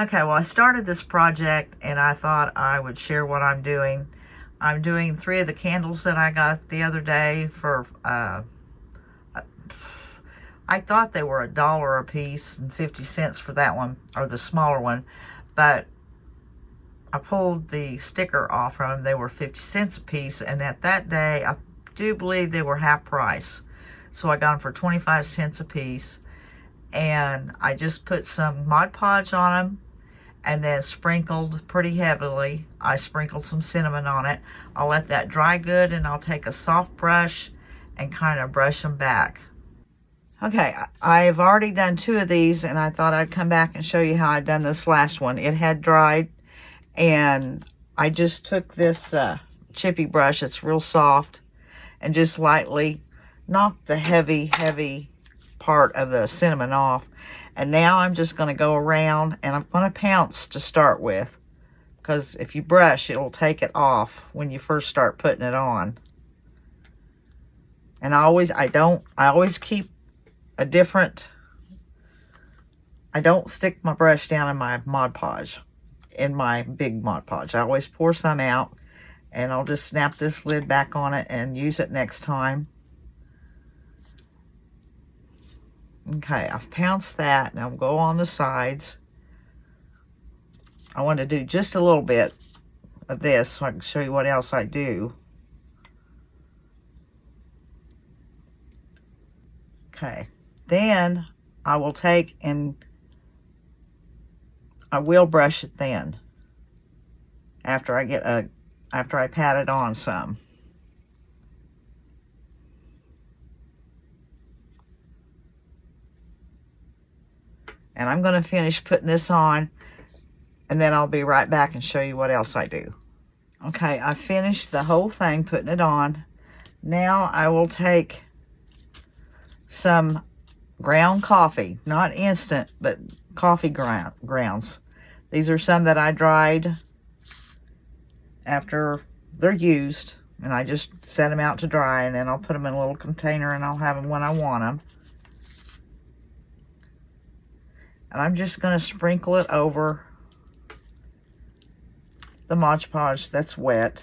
Okay, well, I started this project and I thought I would share what I'm doing. I'm doing 3 of the candles that I got the other day for, I thought they were $1 a piece and 50 cents for that one, or the smaller one, but I pulled the sticker off from them. They were 50 cents a piece, and at that day, I do believe they were half price. So I got them for 25 cents a piece, and I just put some Mod Podge on them, and then sprinkled pretty heavily. I sprinkled some cinnamon on it. I'll let that dry good, and I'll take a soft brush and kind of brush them back. Okay, I've already done 2 of these, and I thought I'd come back and show you how I'd done this last one. It had dried, and I just took this chippy brush, it's real soft, and just lightly knocked the heavy part of the cinnamon off. And now I'm just going to go around, and I'm going to pounce to start with, because if you brush, it'll take it off when you first start putting it on. And I always keep a different, I don't stick my brush down in my Mod Podge, in my big Mod Podge. I always pour some out, and I'll just snap this lid back on it and use it next time. Okay, I've pounced that. Now I'll go on the sides. I want to do just a little bit of this so I can show you what else I do. Okay, then I will take and I will brush it then after I pat it on some. And I'm going to finish putting this on, and then I'll be right back and show you what else I do. Okay, I finished the whole thing putting it on. Now I will take some ground coffee, not instant, but coffee grounds. These are some that I dried after they're used, and I just set them out to dry, and then I'll put them in a little container, and I'll have them when I want them. And I'm just going to sprinkle it over the Mod Podge that's wet.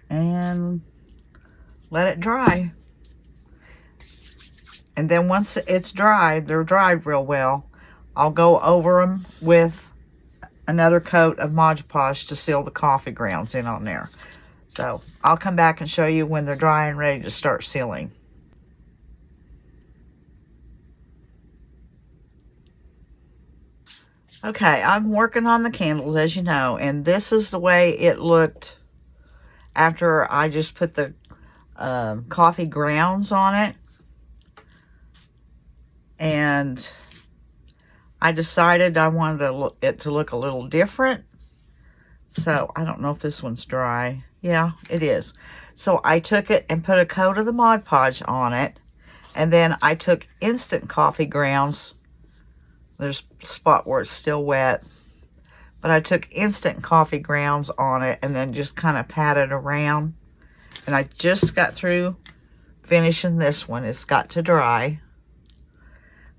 And let it dry. And then once it's dried, they're dried real well, I'll go over them with another coat of Mod Podge to seal the coffee grounds in on there. So I'll come back and show you when they're dry and ready to start sealing. Okay, I'm working on the candles, as you know, and this is the way it looked after I just put the coffee grounds on it. And I decided I wanted it to look a little different. So I don't know if this one's dry. Yeah, it is. So I took it and put a coat of the Mod Podge on it. And then I took instant coffee grounds. There's a spot where it's still wet. But I took instant coffee grounds on it and then just kind of patted around. And I just got through finishing this one. It's got to dry.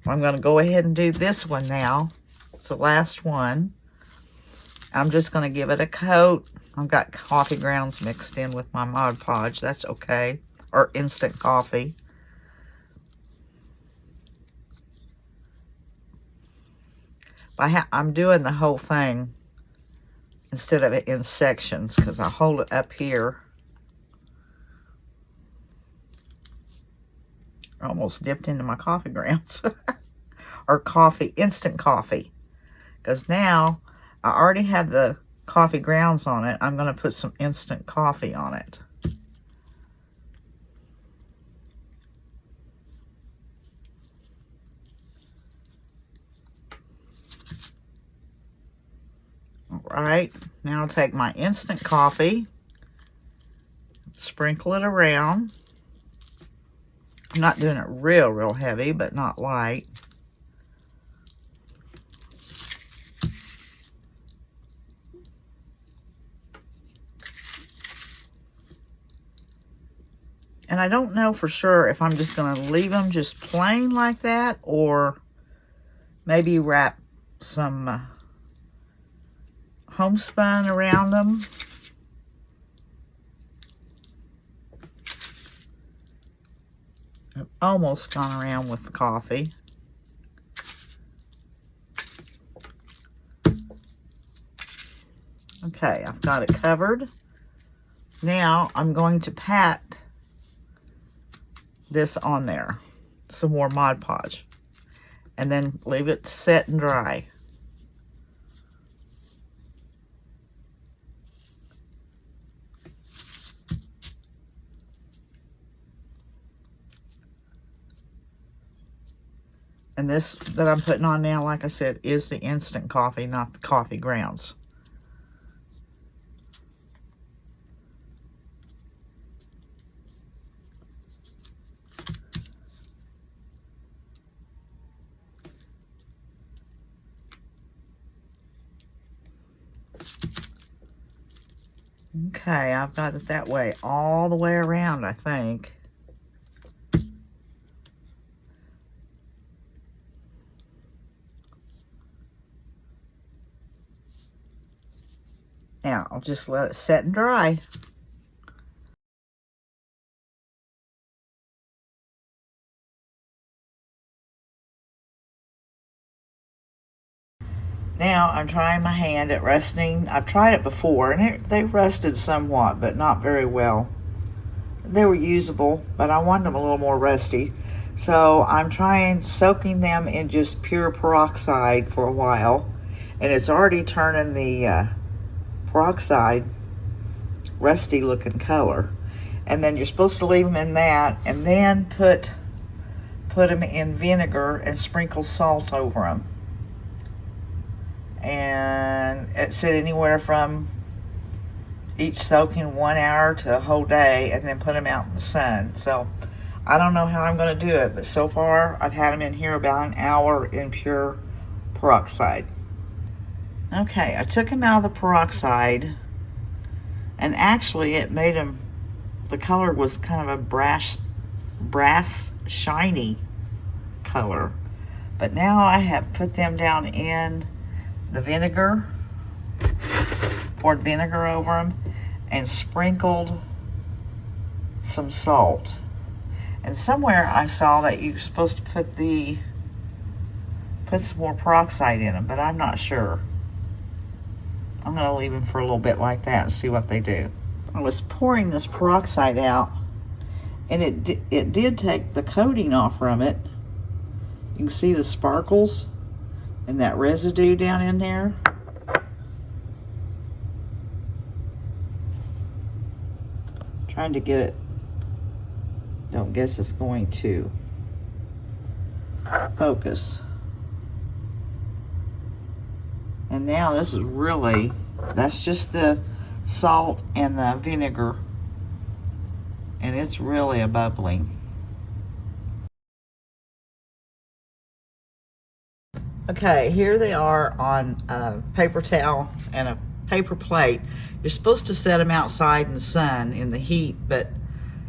I'm going to go ahead and do this one now. It's the last one. I'm just going to give it a coat. I've got coffee grounds mixed in with my Mod Podge. That's okay. Or instant coffee. I'm doing the whole thing instead of it in sections because I hold it up here. I almost dipped into my coffee grounds. Or coffee, instant coffee. Because now I already have the coffee grounds on it. I'm going to put some instant coffee on it. Alright, now I'll take my instant coffee, sprinkle it around. I'm not doing it real heavy, but not light. And I don't know for sure if I'm just going to leave them just plain like that, or maybe wrap some homespun around them. I've almost gone around with the coffee. Okay, I've got it covered. Now I'm going to pat this on there, some more Mod Podge, and then leave it to set and dry. And this that I'm putting on now, like I said, is the instant coffee, not the coffee grounds. Okay, I've got it that way, all the way around, I think. Now, I'll just let it set and dry. Now, I'm trying my hand at rusting. I've tried it before, and they rusted somewhat, but not very well. They were usable, but I wanted them a little more rusty. So I'm trying soaking them in just pure peroxide for a while, and it's already turning the peroxide rusty looking color. And then you're supposed to leave them in that, and then put them in vinegar and sprinkle salt over them. And it said anywhere from each soaking 1 hour to a whole day, and then put them out in the sun. So I don't know how I'm going to do it, but so far I've had them in here about an hour in pure peroxide. Okay, I took them out of the peroxide, and actually it made them, the color was kind of a brass shiny color. But now I have put them down in the vinegar, poured vinegar over them, and sprinkled some salt. And somewhere I saw that you're supposed to put some more peroxide in them, but I'm not sure. I'm going to leave them for a little bit like that and see what they do. I was pouring this peroxide out, and it did take the coating off from it. You can see the sparkles and that residue down in there. Trying to get it. Don't guess it's going to focus. And now this is really, that's just the salt and the vinegar, and it's really a bubbling. Okay, here they are on a paper towel and a paper plate. You're supposed to set them outside in the sun in the heat, but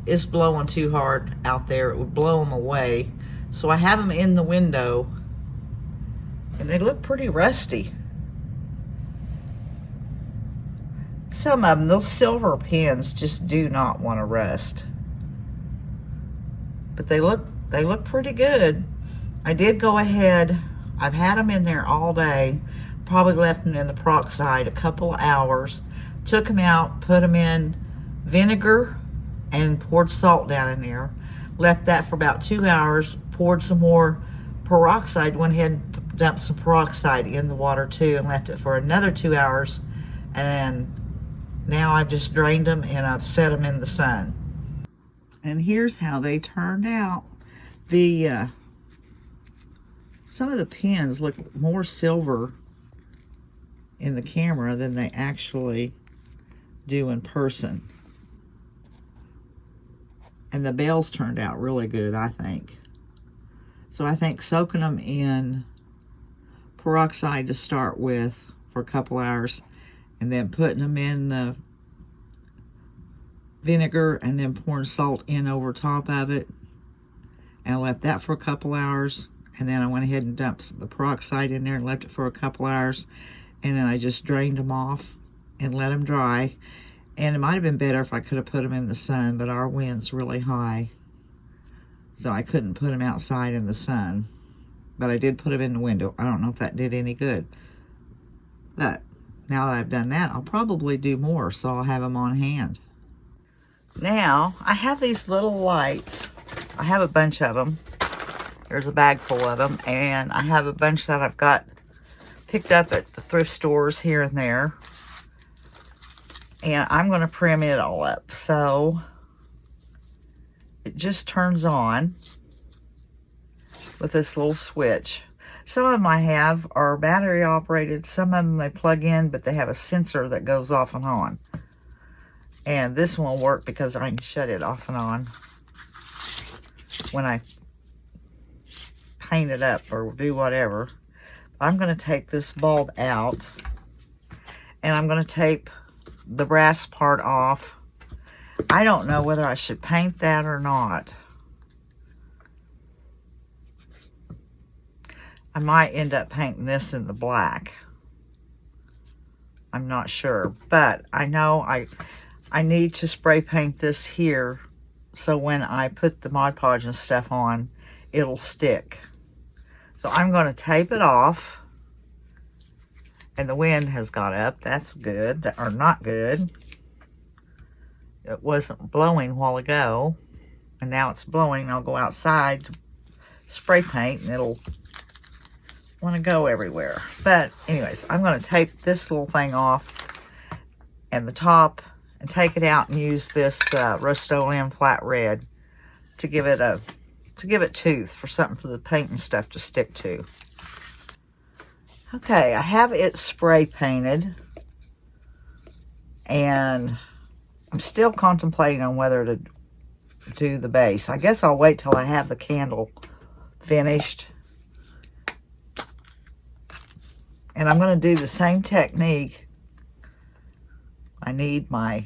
it's blowing too hard out there. It would blow them away. So I have them in the window, and they look pretty rusty. Some of them, those silver pens, just do not want to rust. But they look pretty good. I did go ahead, I've had them in there all day, probably left them in the peroxide a couple of hours, took them out, put them in vinegar, and poured salt down in there. Left that for about 2 hours, poured some more peroxide, went ahead and dumped some peroxide in the water too, and left it for another 2 hours. And now I've just drained them and I've set them in the sun. And here's how they turned out. Some of the pens look more silver in the camera than they actually do in person. And the bells turned out really good, I think. So I think soaking them in peroxide to start with for a couple hours, and then putting them in the vinegar and then pouring salt in over top of it. And I left that for a couple hours. And then I went ahead and dumped the peroxide in there and left it for a couple hours. And then I just drained them off and let them dry. And it might have been better if I could have put them in the sun, but our wind's really high, so I couldn't put them outside in the sun. But I did put them in the window. I don't know if that did any good. But now that I've done that, I'll probably do more, so I'll have them on hand. Now, I have these little lights. I have a bunch of them. There's a bag full of them. And I have a bunch that I've got picked up at the thrift stores here and there. And I'm going to prim it all up. So it just turns on with this little switch. Some of them I have are battery operated. Some of them they plug in, but they have a sensor that goes off and on. And this one will work because I can shut it off and on when I paint it up or do whatever. I'm going to take this bulb out and I'm going to tape the brass part off. I don't know whether I should paint that or not. I might end up painting this in the black. I'm not sure, but I know I need to spray paint this here so when I put the Mod Podge and stuff on, it'll stick. So I'm going to tape it off. And the wind has got up. That's good, or not good. It wasn't blowing a while ago, and now it's blowing. I'll go outside to spray paint, and it'll want to go everywhere. But anyways, I'm going to tape this little thing off and the top, and take it out and use this Rust-Oleum flat red to give it tooth for something for the paint and stuff to stick to. Okay, I have it spray painted, and I'm still contemplating on whether to do the base. I guess I'll wait till I have the candle finished. And I'm going to do the same technique. I need my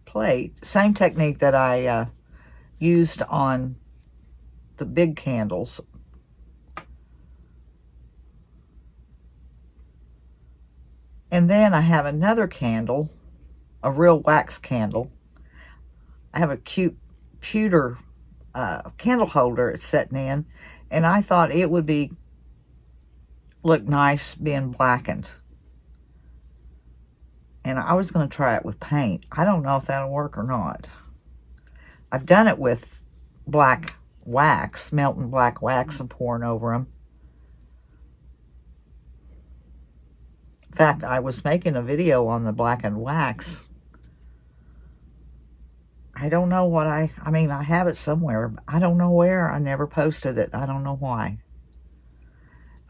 plate. Same technique that I used on the big candles. And then I have another candle, a real wax candle. I have a cute pewter candle holder it's setting in, and I thought it would look nice being blackened. And I was going to try it with paint. I don't know if that'll work or not. I've done it with black wax, melting black wax and pouring over them. In fact, I was making a video on the blackened wax. I don't know what I mean, I have it somewhere, but I don't know where. I never posted it. I don't know why.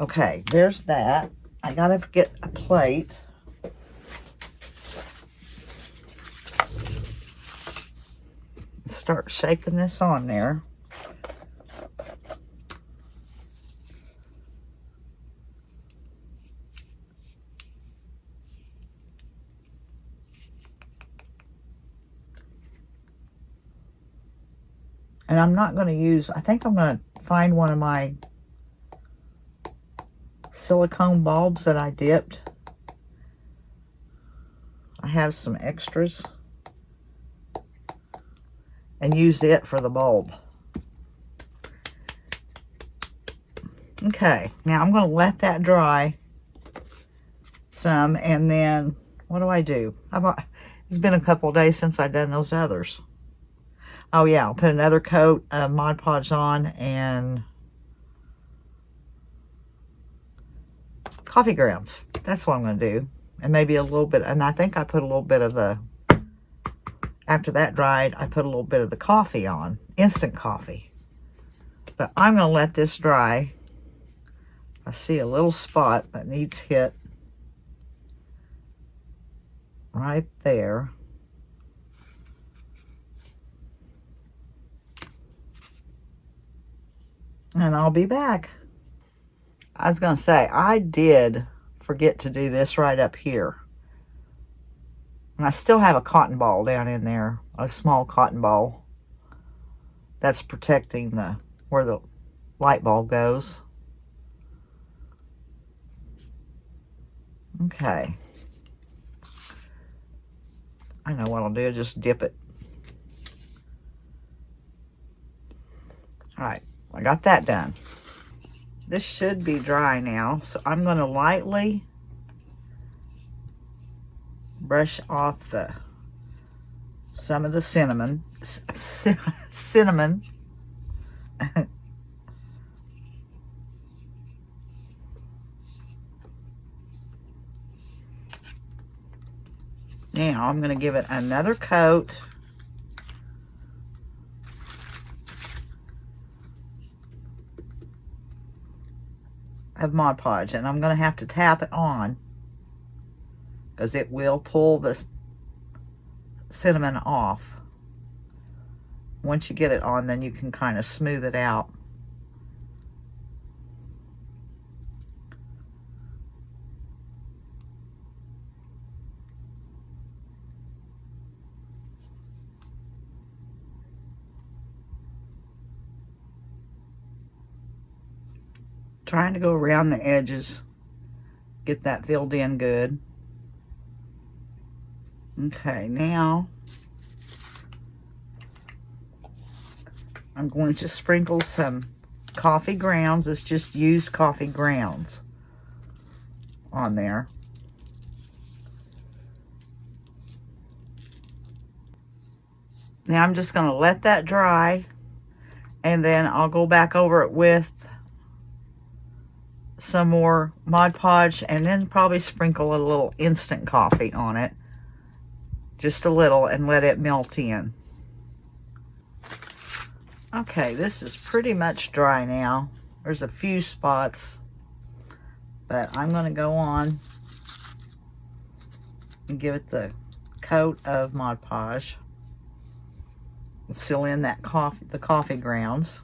Okay, there's that. I gotta get a plate. Start shaking this on there. And I'm not going to use, I think I'm going to find one of my silicone bulbs that I dipped. I have some extras. And use it for the bulb. Okay, now I'm going to let that dry some, and then what do? It's been a couple of days since I've done those others. Oh yeah, I'll put another coat of Mod Podge on and coffee grounds. That's what I'm going to do. And maybe a little bit, and I think I put a little bit of the, after that dried, I put a little bit of the coffee on, instant coffee. But I'm going to let this dry. I see a little spot that needs hit right there. And I'll be back. I was going to say, I did forget to do this right up here. And I still have a cotton ball down in there, a small cotton ball. That's protecting where the light bulb goes. Okay. I know what I'll do, just dip it. All right, I got that done. This should be dry now, so I'm going to lightly brush off some of the cinnamon. Now I'm going to give it another coat. Of Mod Podge, and I'm going to have to tap it on because it will pull the cinnamon off. Once you get it on, then you can kind of smooth it out. Trying to go around the edges, get that filled in good. Okay, now I'm going to sprinkle some coffee grounds. It's just used coffee grounds on there. Now I'm just going to let that dry, and then I'll go back over it with some more Mod Podge, and then probably sprinkle a little instant coffee on it, just a little, and let it melt in. Okay, this is pretty much dry now. There's a few spots, but I'm going to go on and give it the coat of Mod Podge. Seal in that the coffee grounds.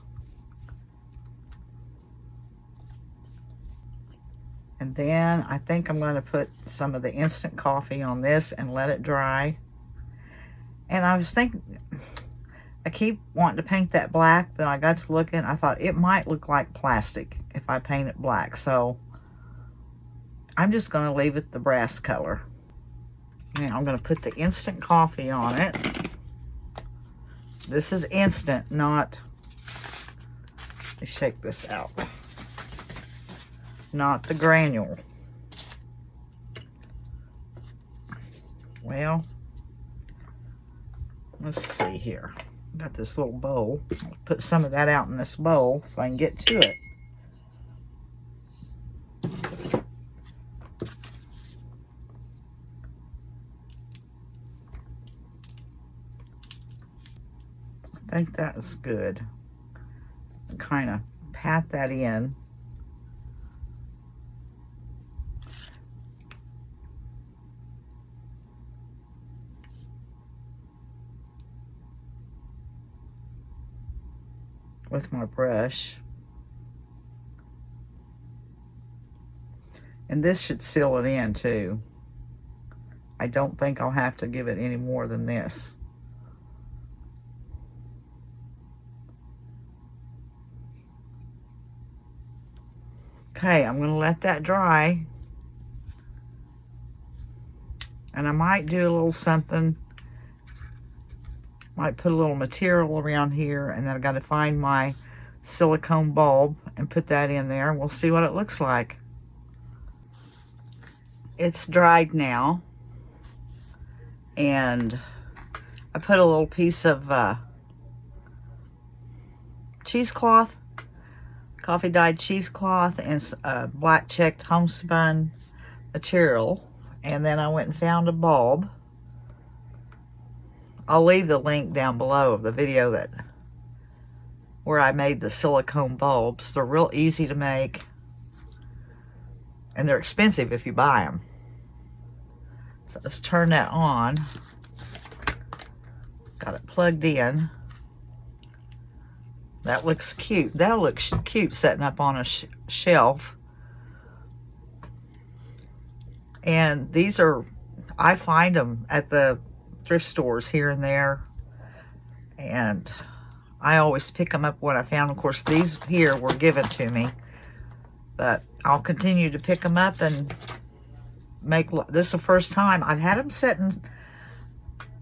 And then I think I'm going to put some of the instant coffee on this and let it dry. And I was thinking, I keep wanting to paint that black, but I got to looking, I thought it might look like plastic if I paint it black. So I'm just going to leave it the brass color. Now I'm going to put the instant coffee on it. This is instant, not, let me shake this out. Not the granule. Well, let's see here. Got this little bowl. I'll put some of that out in this bowl so I can get to it. I think that is good. Kind of pat that in. With my brush. And this should seal it in too. I don't think I'll have to give it any more than this. Okay, I'm going to let that dry. And I might do a little something. Might put a little material around here, and then I got to find my silicone bulb and put that in there. We'll see what it looks like. It's dried now, and I put a little piece of cheesecloth, coffee dyed cheesecloth, and black checked homespun material, and then I went and found a bulb. I'll leave the link down below of the video where I made the silicone bulbs. They're real easy to make, and they're expensive if you buy them. So let's turn that on. Got it plugged in. That looks cute. That looks cute setting up on a shelf. And these are I find them at the thrift stores here and there, and I always pick them up when I found them. Of course, these here were given to me, but I'll continue to pick them up and make. This is the first time I've had them sitting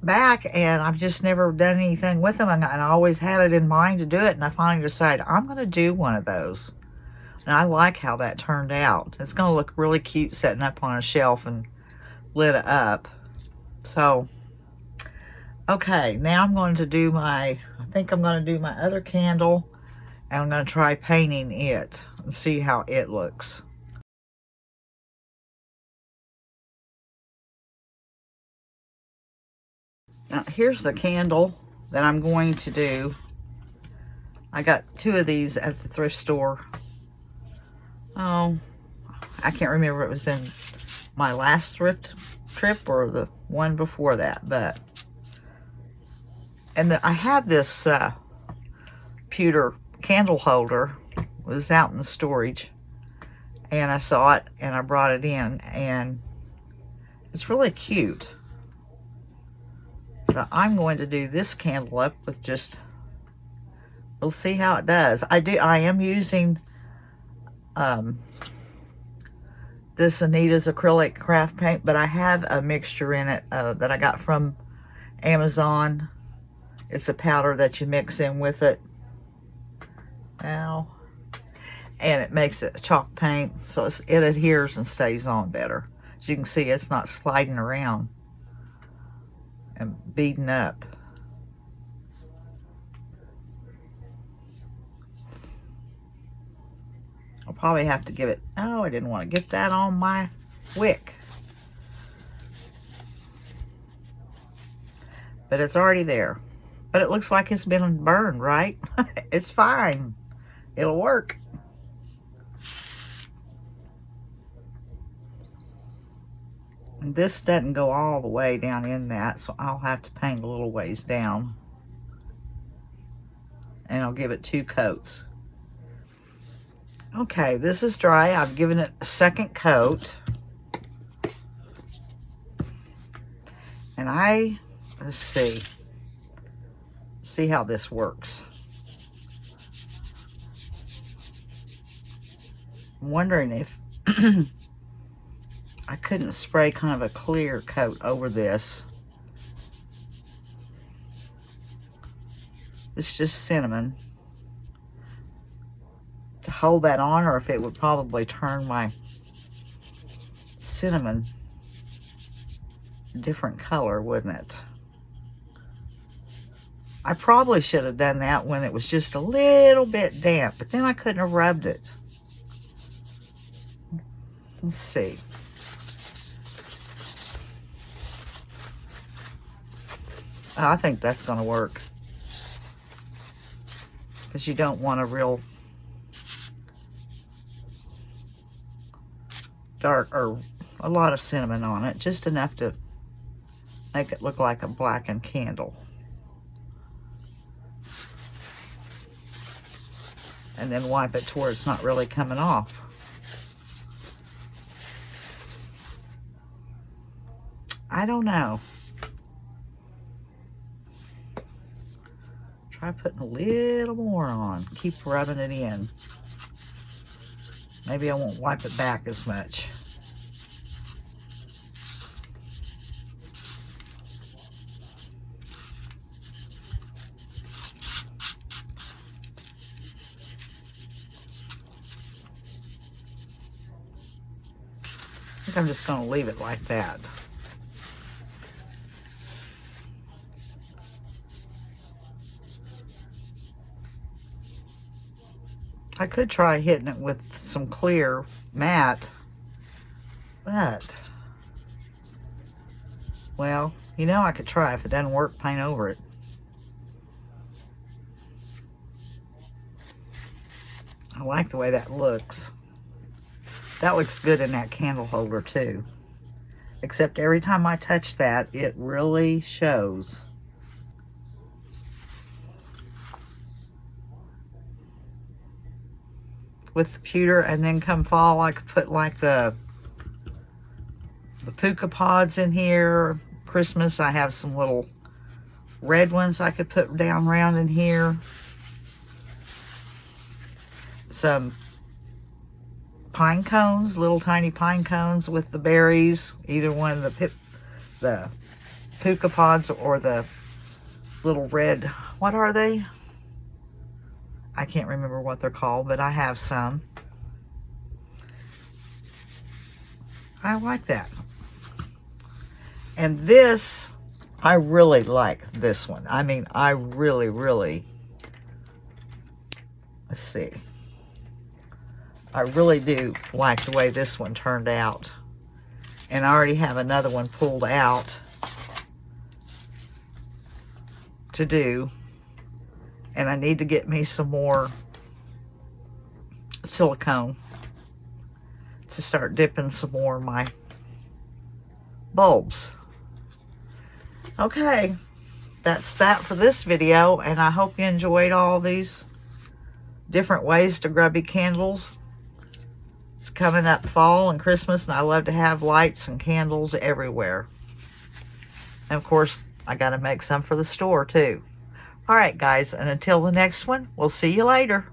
back, and I've just never done anything with them, and I always had it in mind to do it, and I finally decided I'm going to do one of those. And I like how that turned out. It's going to look really cute setting up on a shelf and lit up. So, okay, now I'm going to do I think I'm going to do my other candle, and I'm going to try painting it and see how it looks. Now, here's the candle that I'm going to do. I got 2 of these at the thrift store. Oh, I can't remember if it was in my last thrift trip or the one before that, but I had this pewter candle holder. It was out in the storage, and I saw it and I brought it in, and it's really cute. So I'm going to do this candle up with just, we'll see how it does. I am using this Anita's acrylic craft paint, but I have a mixture in it that I got from Amazon. It's a powder that you mix in with it. Ow. And it makes it chalk paint, so it adheres and stays on better. As you can see, it's not sliding around and beading up. I'll probably have to give it, oh, I didn't want to get that on my wick. But it's already there. But it looks like it's been burned, right? It's fine. It'll work. And this doesn't go all the way down in that, so I'll have to paint a little ways down. And I'll give it 2 coats. Okay, this is dry. I've given it a second coat. And let's see how this works. I'm wondering if I couldn't spray kind of a clear coat over this. It's just cinnamon. To hold that on, or if it would probably turn my cinnamon a different color, wouldn't it? I probably should have done that when it was just a little bit damp, but then I couldn't have rubbed it. Let's see. I think that's going to work, because you don't want a real dark or a lot of cinnamon on it, just enough to make it look like a blackened candle. And then wipe it to where it's not really coming off. I don't know. Try putting a little more on. Keep rubbing it in. Maybe I won't wipe it back as much. I think I'm just going to leave it like that. I could try hitting it with some clear matte, but, well, you know, I could try. If it doesn't work, paint over it. I like the way that looks. That looks good in that candle holder too. Except every time I touch that, it really shows. With the pewter, and then come fall, I could put like the the puka pods in here. Christmas, I have some little red ones I could put down around in here. Some pine cones, little tiny pine cones with the berries, either one of the puka pods or the little red, what are they? I can't remember what they're called, but I have some. I like that. And this, I really like this one. I mean, I really, let's see. I really do like the way this one turned out. And I already have another one pulled out to do. And I need to get me some more silicone to start dipping some more of my bulbs. Okay, that's that for this video, and I hope you enjoyed all these different ways to grubby candles. It's coming up fall and Christmas, and I love to have lights and candles everywhere. And of course, I got to make some for the store too. All right, guys, and until the next one, we'll see you later.